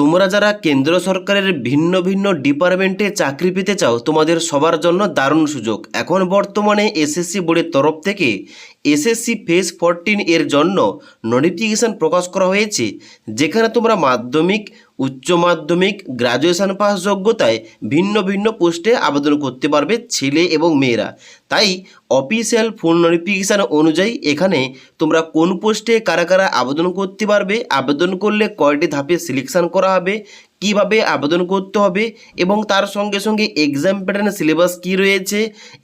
তোমরা যারা কেন্দ্র সরকারের ভিন্ন ভিন্ন ডিপার্টমেন্টে চাকরি পেতে চাও, তোমাদের সবার জন্য দারুণ সুযোগ। এখন বর্তমানে এসএসসি বোর্ডের তরফ থেকে এসএসসি ফেজ 14 এর জন্য নোটিফিকেশান প্রকাশ করা হয়েছে, যেখানে তোমরা মাধ্যমিক, উচ্চ মাধ্যমিক, গ্রাজুয়েশন পাস যোগ্যতায় ভিন্ন ভিন্ন পোস্টে আবেদন করতে পারবে ছেলে এবং মেয়েরা। তাই অফিসিয়াল ফুল নোটিফিকেশান অনুযায়ী এখানে তোমরা কোন পোস্টে কারা কারা আবেদন করতে পারবে, আবেদন করলে কয়টি ধাপে সিলেকশন করা হবে, কিভাবে আবেদন করতে হবে এবং তার সঙ্গে সঙ্গে এক্সাম প্যাটার্ন সিলেবাস কী রয়েছে,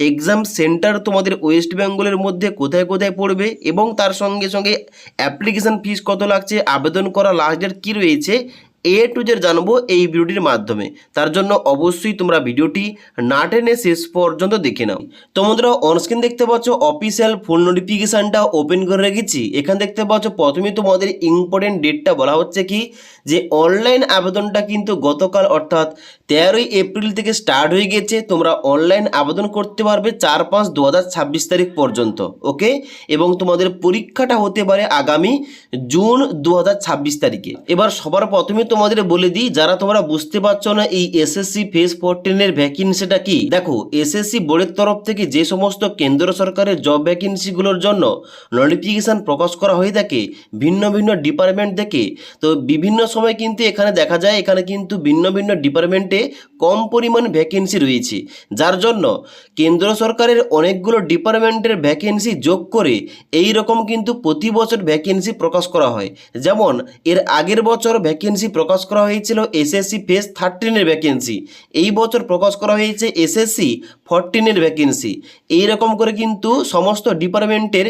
এক্সাম সেন্টার তোমাদের ওয়েস্ট বেঙ্গলের মধ্যে কোথায় কোথায় পড়বে এবং তার সঙ্গে সঙ্গে অ্যাপ্লিকেশান ফিস কত লাগছে, আবেদন করা লাস্ট ডেট কী রয়েছে, এ টু জেড জানবো এই ভিডিওটির মাধ্যমে। তার জন্য অবশ্যই তোমরা ভিডিওটি না টেনে শেষ পর্যন্ত দেখে নাও। তোমরা অনস্ক্রিন দেখতে পাচ্ছ অফিসিয়াল ফুল নোটিফিকেশানটা ওপেন করে রেখেছি। এখানে দেখতে পাচ্ছ প্রথমেই তোমাদের ইম্পর্টেন্ট ডেটটা বলা হচ্ছে কি, যে অনলাইন আবেদনটা কিন্তু গতকাল অর্থাৎ 13ই এপ্রিল থেকে স্টার্ট হয়ে গেছে। তোমরা অনলাইন আবেদন করতে পারবে 4-5-2026 তারিখ পর্যন্ত, ওকে। এবং তোমাদের পরীক্ষাটা হতে পারে আগামী জুন 2026 তারিখে। এবার সবার প্রথমে তোমাদের বলে দিই, যারা তোমরা বুঝতে পারছো না এই এসএসসি ফেজ 14 এর ভ্যাকেন্সিটা কি, দেখো এসএসসি বোর্ডের তরফ থেকে যে সমস্ত কেন্দ্র সরকারের জব ভ্যাকেন্সিগুলোর জন্য নোটিফিকেশান প্রকাশ করা হয়ে থাকে ভিন্ন ভিন্ন ডিপার্টমেন্ট থেকে, তো বিভিন্ন সময় কিন্তু এখানে দেখা যায় এখানে কিন্তু ভিন্ন ভিন্ন ডিপার্টমেন্টে কম পরিমাণ ভ্যাকেন্সি রয়েছে, যার জন্য কেন্দ্র সরকারের অনেকগুলো ডিপার্টমেন্টের ভ্যাকেন্সি যোগ করে এই রকম কিন্তু প্রতি বছর ভ্যাকেন্সি প্রকাশ করা হয়। যেমন এর আগের বছর ভ্যাকেন্সি প্রকাশ করা হয়েছিল এসএসসি ফেজ 13 এর ভ্যাকেন্সি, এই বছর প্রকাশ করা হয়েছে এসএসসি 14 এর ভ্যাকেন্সি। এইরকম করে কিন্তু সমস্ত ডিপার্টমেন্টের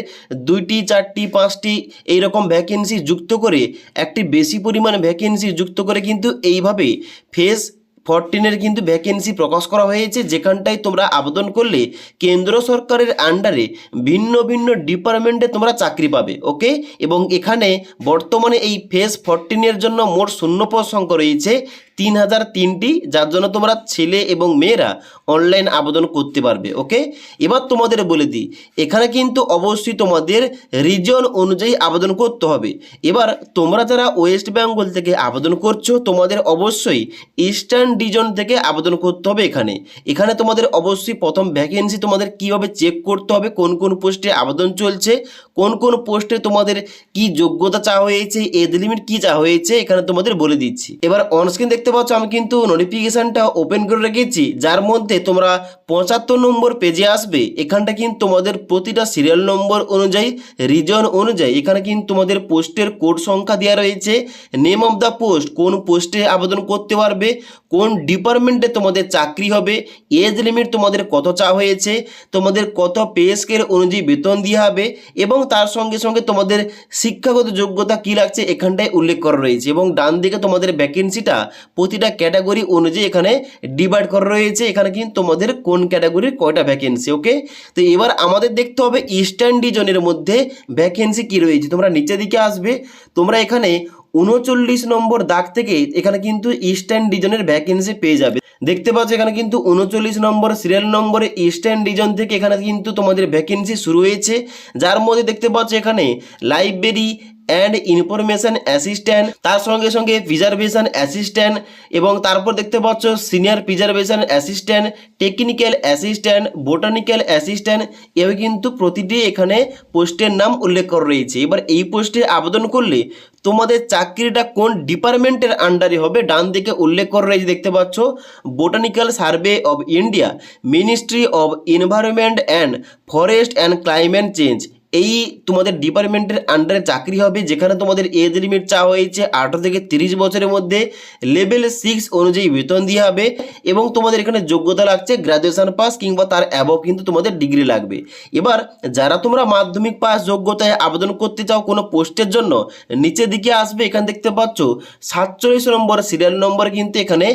2টি 4টি 5টি এইরকম ভ্যাকেন্সি যুক্ত করে একটি বেশি পরিমাণ ভ্যাকেন্সি যুক্ত করে কিন্তু এইভাবে ফেজ 14 এর কিন্তু ভ্যাকেন্সি প্রকাশ করা হয়েছে, যেখানটায় তোমরা আবেদন করলে কেন্দ্র সরকারের আন্ডারে ভিন্ন ভিন্ন ডিপার্টমেন্টে তোমরা চাকরি পাবে, ওকে। এবং এখানে বর্তমানে এই ফেজ 14 এর জন্য মোট শূন্যপদ সংখ্যা রয়েছে 3003টি, যার জন্য তোমরা ছেলে এবং মেয়েরা অনলাইন আবেদন করতে পারবে, ওকে। এবার তোমাদের বলে দিই, এখানে কিন্তু অবশ্যই তোমাদের রিজন অনুযায়ী আবেদন করতে হবে। এবার তোমরা যারা ওয়েস্ট বেঙ্গল থেকে আবেদন করছো, তোমাদের অবশ্যই ইস্টার্ন রিজন থেকে আবেদন করতে হবে। এখানে তোমাদের অবশ্যই প্রথম ভ্যাকেন্সি তোমাদের কীভাবে চেক করতে হবে, কোন কোন পোস্টে আবেদন চলছে, কোন কোন পোস্টে তোমাদের কি যোগ্যতা চাওয়া হয়েছে, এজ লিমিট কী চাওয়া হয়েছে, এখানে তোমাদের বলে দিচ্ছি। এবার অনস্ক্রিন দেখতে পাচ্ছ আমি কিন্তু নোটিফিকেশানটা ওপেন করে রেখেছি, যার মধ্যে তোমরা 75 নম্বর পেজে আসবে। এখানটা কিন্তু তোমাদের প্রতিটা সিরিয়াল নম্বর অনুযায়ী, রিজন অনুযায়ী এখানে কিন্তু তোমাদের পোস্টের কোড সংখ্যা দেওয়া রয়েছে, নেম অফ দ্য পোস্ট, কোন পোস্টে আবেদন করতে পারবে, কোন ডিপার্টমেন্টে তোমাদের চাকরি হবে, এজ লিমিট তোমাদের কত চাওয়া হয়েছে, তোমাদের কত পে স্কেল অনুযায়ী বেতন দেওয়া হবে এবং তার সঙ্গে সঙ্গে তোমাদের শিক্ষাগত যোগ্যতা কী লাগছে এখানটায় উল্লেখ করা রয়েছে। এবং ডান দিকে তোমাদের ভ্যাকেন্সিটা প্রতিটা ক্যাটাগরি অনুযায়ী এখানে ডিভাইড করা রয়েছে, এখানে কিন্তু তোমাদের কোন ক্যাটাগরির কয়টা ভ্যাকেন্সি, ওকে। তো এবার আমাদের দেখতে হবে ইস্টার্ন রিজনের মধ্যে ভ্যাকেন্সি কী রয়েছে। তোমরা নিচের দিকে আসবে, তোমরা এখানে 39 নম্বর দাগ থেকে এখানে কিন্তু ইস্টার্ন রিজনের ভ্যাকেন্সি পেয়ে যাবে। দেখতে পাচ্ছ এখানে কিন্তু 39 নম্বর সিরিয়াল নম্বরে ইস্টার্ন রিজন থেকে এখানে কিন্তু তোমাদের ভ্যাকেন্সি শুরু হয়েছে, যার মধ্যে দেখতে পাচ্ছ এখানে লাইব্রেরি অ্যান্ড ইনফরমেশন অ্যাসিস্ট্যান্ট, তার সঙ্গে সঙ্গে প্রিজারভেশন অ্যাসিস্ট্যান্ট এবং তারপর দেখতে পাচ্ছ senior preservation assistant, technical assistant, botanical assistant, এভাবে কিন্তু প্রতিটি এখানে পোস্টের নাম উল্লেখ করা রয়েছে। এবার এই পোস্টে আবেদন করলে তোমাদের চাকরিটা কোন ডিপার্টমেন্টের আন্ডারে হবে ডান দিকে উল্লেখ করা রয়েছে, দেখতে পাচ্ছ botanical survey of India, ministry of environment and forest and climate change, এই তোমাদের ডিপার্টমেন্টের আন্ডারে চাকরি হবে, যেখানে তোমাদের এজ লিমিট চাওয়া হয়েছে 18 থেকে 30 বছরের মধ্যে, লেভেল 6 অনুযায়ী বেতন দেওয়া হবে এবং তোমাদের এখানে যোগ্যতা লাগছে গ্র্যাজুয়েশন পাস কিংবা তার অ্যাবভ কিন্তু তোমাদের ডিগ্রি লাগবে। এবার যারা তোমরা মাধ্যমিক পাস যোগ্যতায় আবেদন করতে চাও কোনো পোস্টের জন্য, নিচের দিকে আসবে, এখানে দেখতে পাচ্ছ 47 নম্বর সিরিয়াল নম্বর কিন্তু এখানে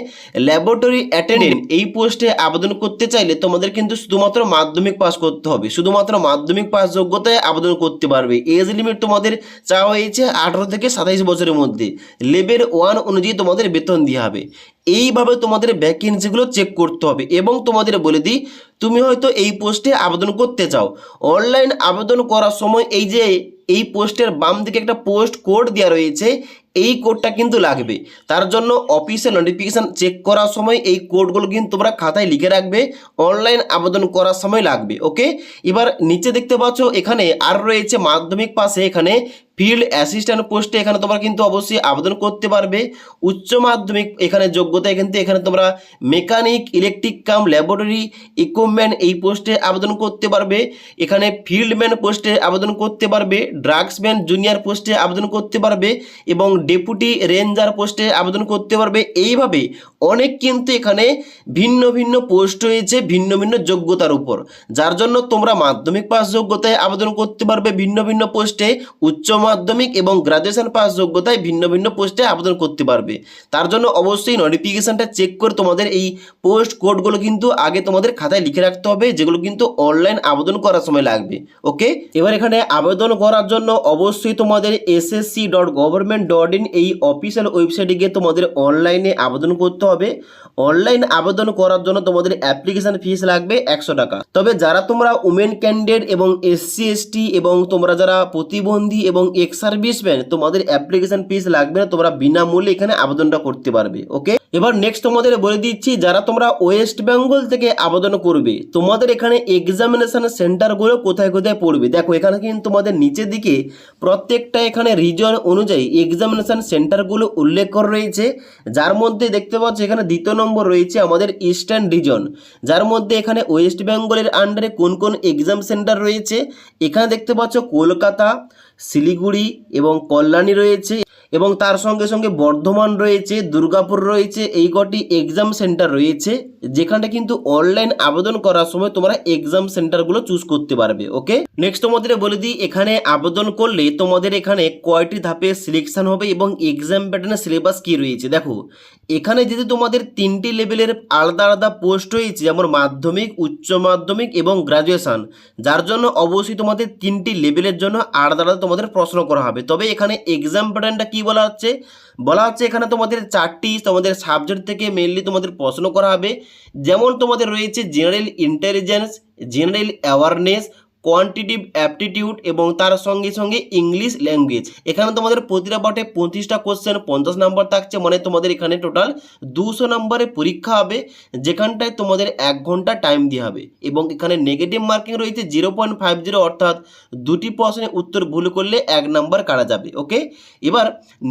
ল্যাবরেটরি অ্যাটেন্ডেন্ট, এই পোস্টে আবেদন করতে চাইলে তোমাদের কিন্তু শুধুমাত্র মাধ্যমিক পাস করতে হবে, শুধুমাত্র মাধ্যমিক পাস যোগ্যতায় আবেদন করতে পারবে। এজ লিমিট তোমাদের চাওয়া হয়েছে 18 থেকে 27 বছরের মধ্যে, লেভেল 1 অনুযায়ী তোমাদের বেতন দেওয়া হবে। এইভাবে তোমাদের ভ্যাকেন্সিগুলো চেক করতে হবে। এবং তোমাদের বলে দিই, তুমি হয়তো এই পোস্টে আবেদন করতে চাও, অনলাইন আবেদন করার সময় এই যে এই পোস্টের বাম দিকে একটা পোস্ট কোড দেওয়া রয়েছে, এই কোডটা কিন্তু লাগবে। তার জন্য অফিসিয়াল নোটিফিকেশান চেক করার সময় এই কোডগুলো কিন্তু তোমরা খাতায় লিখে রাখবে, অনলাইন আবেদন করার সময় লাগবে। ওকে, এবার নিচে দেখতে পাচ্ছ এখানে আর রয়েছে মাধ্যমিক পাশে এখানে ফিল্ড অ্যাসিস্ট্যান্ট পোস্টে এখানে তোমরা কিন্তু অবশ্যই আবেদন করতে পারবে। উচ্চ মাধ্যমিক এখানে যোগ্যতা কিন্তু এখানে তোমরা মেকানিক, ইলেকট্রিক কাম ল্যাবরেটরি ইকুইপমেন্ট এই পোস্টে আবেদন করতে পারবে। এখানে ফিল্ডম্যান পোস্টে আবেদন করতে পারবে, ড্রাগসম্যান জুনিয়র পোস্টে আবেদন করতে পারবে এবং ডেপুটি রেঞ্জার পোস্টে আবেদন করতে পারবে। এইভাবে অনেক কিন্তু এখানে ভিন্ন ভিন্ন পোস্ট রয়েছে ভিন্ন ভিন্ন যোগ্যতার উপর, যার জন্য তোমরা মাধ্যমিক পাস যোগ্যতায় আবেদন করতে পারবে ভিন্ন ভিন্ন পোস্টে, উচ্চ মাধ্যমিক এবং গ্রাজুয়েশন পাস যোগ্যতায় ভিন্ন ভিন্ন পোস্টে আবেদন করতে পারবে। তার জন্য অবশ্যই নোটিফিকেশনটা চেক করে তোমাদের এই পোস্ট কোডগুলো কিন্তু আগে তোমাদের খাতায় লিখে রাখতে হবে, যেগুলো কিন্তু অনলাইন আবেদন করার সময় লাগবে। ওকে, এবার এখানে আবেদন করার জন্য অবশ্যই তোমাদের ssc.government.in এই অফিসিয়াল ওয়েবসাইটে গিয়ে তোমাদের অনলাইনে আবেদন করতে হবে। অনলাইন আবেদন করার জন্য তোমাদের অ্যাপ্লিকেশন ফিস লাগবে 100 টাকা। তবে যারা তোমরা উমেন ক্যান্ডিডেট এবং SC/ST এবং তোমরা যারা প্রতিবন্ধী এবং এক্স সার্ভিসম্যান, তোমাদের অ্যাপ্লিকেশন ফিস লাগবে না, তোমরা বিনামূল্যে এখানে আবেদনটা করতে পারবে। ওকে, এবার নেক্সট তোমাদের বলে দিচ্ছি যারা তোমরা ওয়েস্ট বেঙ্গল থেকে আবেদন করবে, তোমাদের এখানে এক্সামিনেশন সেন্টারগুলো কোথায় কোথায় পড়বে। দেখো এখানে কিন্তু তোমাদের নিচের দিকে প্রত্যেকটা এখানে রিজন অনুযায়ী এক্সামিনেশন সেন্টারগুলো উল্লেখ করা রয়েছে, যার মধ্যে দেখতে পাচ্ছ এখানে দ্বিতীয় নম্বর রয়েছে আমাদের ইস্টার্ন রিজন, যার মধ্যে এখানে ওয়েস্ট বেঙ্গলের আন্ডারে কোন কোন এক্সাম সেন্টার রয়েছে। এখানে দেখতে পাচ্ছ কলকাতা, শিলিগুড়ি এবং কল্যাণী রয়েছে এবং তার সঙ্গে সঙ্গে বর্ধমান রয়েছে, দুর্গাপুর রয়েছে। এই কটি এক্সাম সেন্টার রয়েছে যেখানে কিন্তু অনলাইন আবেদন করার সময় তোমরা এক্সাম সেন্টারগুলো চুজ করতে পারবে। ওকে, নেক্সট তোমাদের বলে দিই এখানে আবেদন করলে তোমাদের এখানে কয়টি ধাপে সিলেকশন হবে এবং এক্সাম প্যাটার্নের সিলেবাস কি রয়েছে। দেখো এখানে যদি তোমাদের 3টি লেভেলের আলাদা আলাদা পোস্ট রয়েছে, যেমন মাধ্যমিক, উচ্চ মাধ্যমিক এবং গ্রাজুয়েশন, যার জন্য অবশ্যই তোমাদের 3টি লেভেলের জন্য আলাদা আলাদা তোমাদের প্রশ্ন করা হবে। তবে এখানে এক্সাম প্যাটার্নটা কি বলা হচ্ছে এখানে তোমাদের 4টি তোমাদের সাবজেক্ট থেকে মেইনলি তোমাদের প্রশ্ন করা হবে। যেমন তোমাদের রয়েছে general intelligence, general awareness, quantitative aptitude এবং তার সঙ্গে সঙ্গে ইংলিশ ল্যাঙ্গুয়েজ। এখানে তোমাদের প্রতিটা পার্টে 25টা কোশ্চেন 50 নম্বর থাকছে, মানে তোমাদের এখানে টোটাল 200 নম্বরের পরীক্ষা হবে, যেখানটায় তোমাদের 1 ঘন্টা টাইম দেওয়া হবে এবং এখানে নেগেটিভ মার্কিং রয়েছে 0.50, অর্থাৎ 2টি প্রশ্নের উত্তর ভুল করলে 1 নাম্বার কাটা যাবে। ওকে, এবার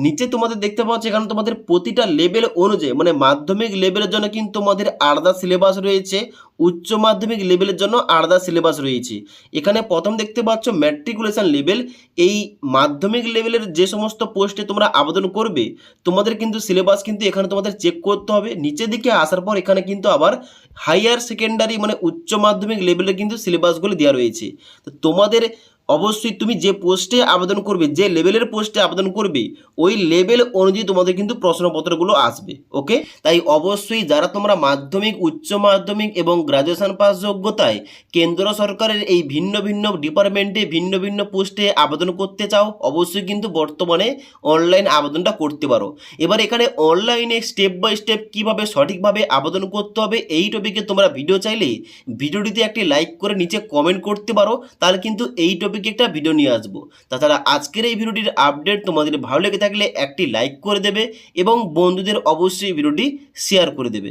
নিচে তোমাদের দেখতে পাচ্ছ এখানে তোমাদের প্রতিটা লেভেল অনুযায়ী, মানে মাধ্যমিক লেভেলের জন্য কিন্তু তোমাদের আলাদা সিলেবাস রয়েছে, উচ্চ মাধ্যমিক লেভেলের জন্য আলাদা সিলেবাস রয়েছে। এখানে প্রথম দেখতে পাচ্ছ ম্যাট্রিকুলেশন লেভেল, এই মাধ্যমিক লেভেলের যে সমস্ত পোস্টে তোমরা আবেদন করবে তোমাদের কিন্তু সিলেবাস কিন্তু এখানে তোমাদের চেক করতে হবে। নিচের দিকে আসার পর এখানে কিন্তু আবার হাইয়ার সেকেন্ডারি মানে উচ্চ মাধ্যমিক লেভেলে কিন্তু সিলেবাসগুলো দেওয়া রয়েছে। তো তোমাদের অবশ্যই তুমি যে পোস্টে আবেদন করবে, যে লেভেলের পোস্টে আবেদন করবে, ওই লেভেল অনুযায়ী তোমাদের কিন্তু প্রশ্নপত্রগুলো আসবে। ওকে, তাই অবশ্যই যারা তোমরা মাধ্যমিক, উচ্চ মাধ্যমিক এবং গ্রাজুয়েশন পাস যোগ্যতায় কেন্দ্র সরকারের এই ভিন্ন ভিন্ন ডিপার্টমেন্টে ভিন্ন ভিন্ন পোস্টে আবেদন করতে চাও, অবশ্যই কিন্তু বর্তমানে অনলাইন আবেদনটা করতে পারো। এবার এখানে অনলাইনে স্টেপ বাই স্টেপ কীভাবে সঠিকভাবে আবেদন করতে হবে এই টপিকে তোমরা ভিডিও চাইলে ভিডিওটিতে একটি লাইক করে নিচে কমেন্ট করতে পারো, তাহলে কিন্তু এই টপিকে একটা ভিডিও নিয়ে আসবো। তাছাড়া আজকের এই ভিডিওটির আপডেট তোমাদের ভালো লেগে থাকলে একটি লাইক করে দেবে এবং বন্ধুদের অবশ্যই ভিডিওটি শেয়ার করে দেবে।